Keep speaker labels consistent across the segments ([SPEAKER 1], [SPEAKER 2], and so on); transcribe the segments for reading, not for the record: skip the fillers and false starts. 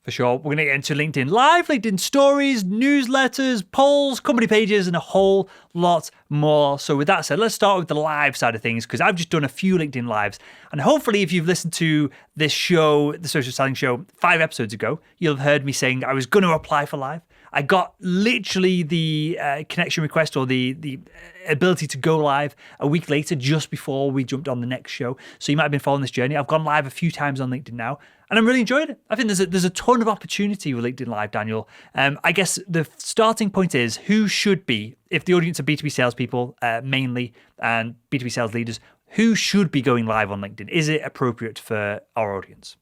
[SPEAKER 1] For sure. We're going to get into LinkedIn Live, LinkedIn Stories, newsletters, polls, company pages, and a whole lot more. So with that said, let's start with the live side of things, because I've just done a few LinkedIn Lives. And hopefully if you've listened to this show, the Social Selling Show, 5 episodes ago, you'll have heard me saying I was going to apply for Live. I got literally the connection request or the ability to go live a week later, just before we jumped on the next show. So you might have been following this journey. I've gone live a few times on LinkedIn now, and I'm really enjoying it. I think there's a ton of opportunity with LinkedIn Live, Daniel. I guess the starting point is who should be, if the audience are B2B salespeople mainly and B2B sales leaders, who should be going live on LinkedIn? Is it appropriate for our audience?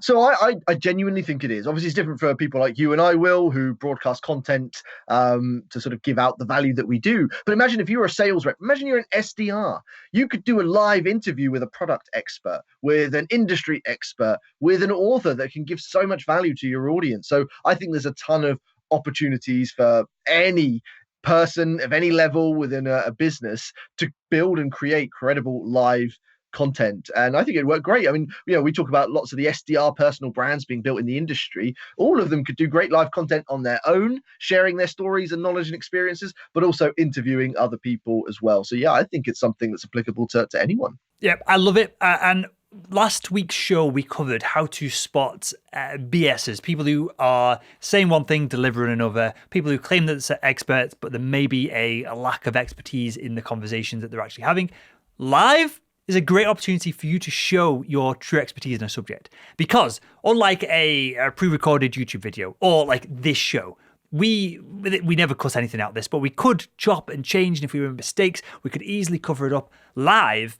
[SPEAKER 2] So I genuinely think it is. Obviously, it's different for people like you and I, Will, who broadcast content to sort of give out the value that we do. But imagine if you're a sales rep, imagine you're an SDR. You could do a live interview with a product expert, with an industry expert, with an author that can give so much value to your audience. So I think there's a ton of opportunities for any person of any level within a business to build and create credible live content. And I think it'd work great. I mean, we talk about lots of the SDR personal brands being built in the industry. All of them could do great live content on their own, sharing their stories and knowledge and experiences, but also interviewing other people as well. So yeah, I think it's something that's applicable to anyone.
[SPEAKER 1] Yeah, I love it. And last week's show, we covered how to spot BSs, people who are saying one thing, delivering another, people who claim that they're experts, but there may be a lack of expertise in the conversations that they're actually having. Live is a great opportunity for you to show your true expertise in a subject. Because unlike a pre-recorded YouTube video or like this show, we never cut anything out of this, but we could chop and change, and if we were mistakes, we could easily cover it up. Live,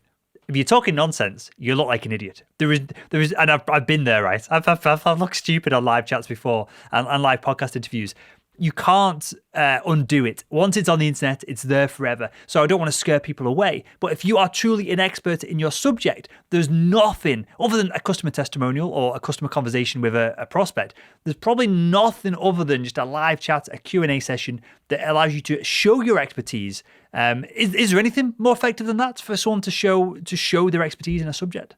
[SPEAKER 1] if you're talking nonsense, you look like an idiot. There is, and I've been there, right? I've looked stupid on live chats before and live podcast interviews. You can't undo it. Once it's on the internet, it's there forever. So I don't want to scare people away. But if you are truly an expert in your subject, there's nothing other than a customer testimonial or a customer conversation with a prospect. There's probably nothing other than just a live chat, a Q&A session that allows you to show your expertise. Is there anything more effective than that for someone to show their expertise in a subject?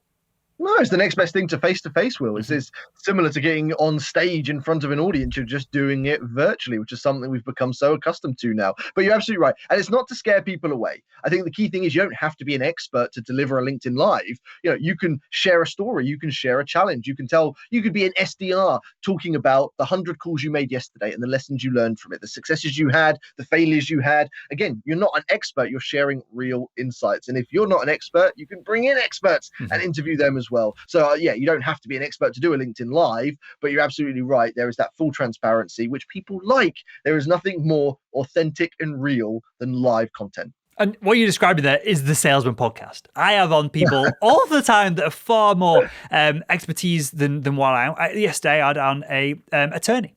[SPEAKER 2] No, it's the next best thing to face-to-face, Will. It's similar to getting on stage in front of an audience. You're just doing it virtually, which is something we've become so accustomed to now. But you're absolutely right. And it's not to scare people away. I think the key thing is you don't have to be an expert to deliver a LinkedIn Live. You can share a story. You can share a challenge. You could be an SDR talking about the 100 calls you made yesterday and the lessons you learned from it, the successes you had, the failures you had. Again, you're not an expert. You're sharing real insights. And if you're not an expert, you can bring in experts and interview them as well. So yeah, you don't have to be an expert to do a LinkedIn Live, but you're absolutely right. There is that full transparency, which people like. There is nothing more authentic and real than live content.
[SPEAKER 1] And what you're describing there is the Salesman Podcast. I have on people all the time that are far more expertise than what I am. Yesterday, I had on a attorney.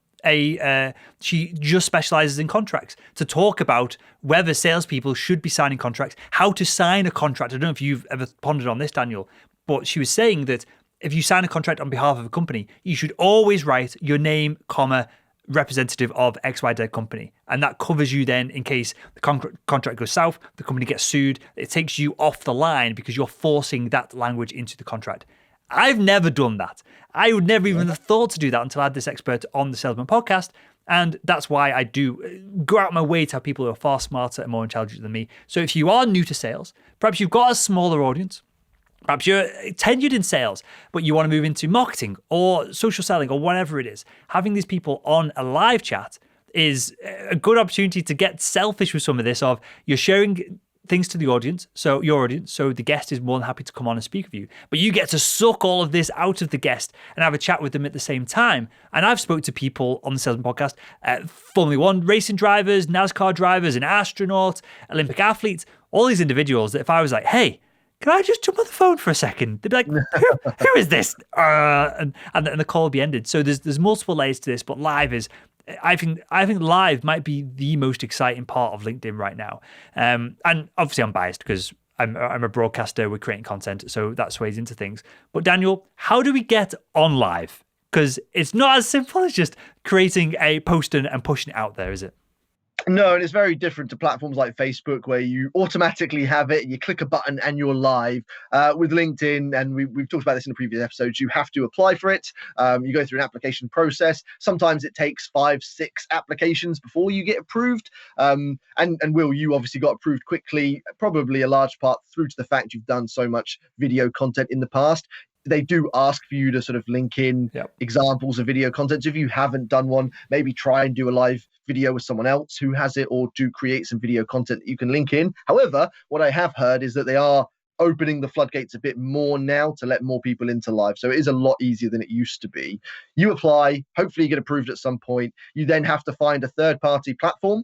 [SPEAKER 1] She just specializes in contracts to talk about whether salespeople should be signing contracts, how to sign a contract. I don't know if you've ever pondered on this, Daniel, but she was saying that if you sign a contract on behalf of a company, you should always write your name, comma, representative of XYZ company. And that covers you then in case the contract goes south, the company gets sued. It takes you off the line because you're forcing that language into the contract. I've never done that. I would never even have thought to do that until I had this expert on the Salesman Podcast. And that's why I do go out my way to have people who are far smarter and more intelligent than me. So if you are new to sales, perhaps you've got a smaller audience, perhaps you're tenured in sales, but you want to move into marketing or social selling or whatever it is, having these people on a live chat is a good opportunity to get selfish with some of this of you're sharing things to the audience, so your audience, so the guest is more than happy to come on and speak with you. But you get to suck all of this out of the guest and have a chat with them at the same time. And I've spoke to people on the Salesman Podcast, Formula One racing drivers, NASCAR drivers, an astronaut, Olympic athletes, all these individuals that if I was like, hey, can I just jump on the phone for a second? They'd be like, who is this? And the call will be ended. So there's multiple layers to this, but live is, I think live might be the most exciting part of LinkedIn right now. And obviously I'm biased because I'm a broadcaster, we're creating content, so that sways into things. But Daniel, how do we get on live? Because it's not as simple as just creating a post and pushing it out there, is it?
[SPEAKER 2] No, and it's very different to platforms like Facebook, where you automatically have it. You click a button and you're live. With LinkedIn, and we've talked about this in the previous episodes, you have to apply for it. You go through an application process. Sometimes it takes 5, 6 applications before you get approved. And Will, you obviously got approved quickly, probably a large part through to the fact you've done so much video content in the past. They do ask for you to sort of link in examples of video content. So if you haven't done one, maybe try and do a live video with someone else who has it, or do create some video content that you can link in. However, what I have heard is that they are opening the floodgates a bit more now to let more people into live. So it is a lot easier than it used to be. You apply, hopefully you get approved at some point. You then have to find a third-party platform.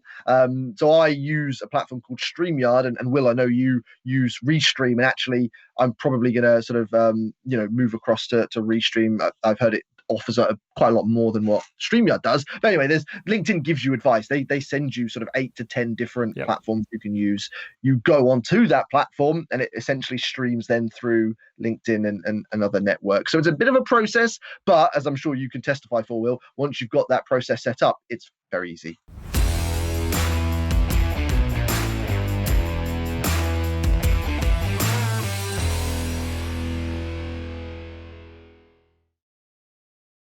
[SPEAKER 2] So I use a platform called StreamYard, and Will, I know you use Restream, and actually I'm probably going to sort of move across to Restream. I've heard it offers quite a lot more than what StreamYard does. But anyway, LinkedIn gives you advice. They send you sort of 8 to 10 different platforms you can use. You go onto that platform and it essentially streams then through LinkedIn and other networks. So it's a bit of a process, but as I'm sure you can testify for, Will, once you've got that process set up, it's very easy.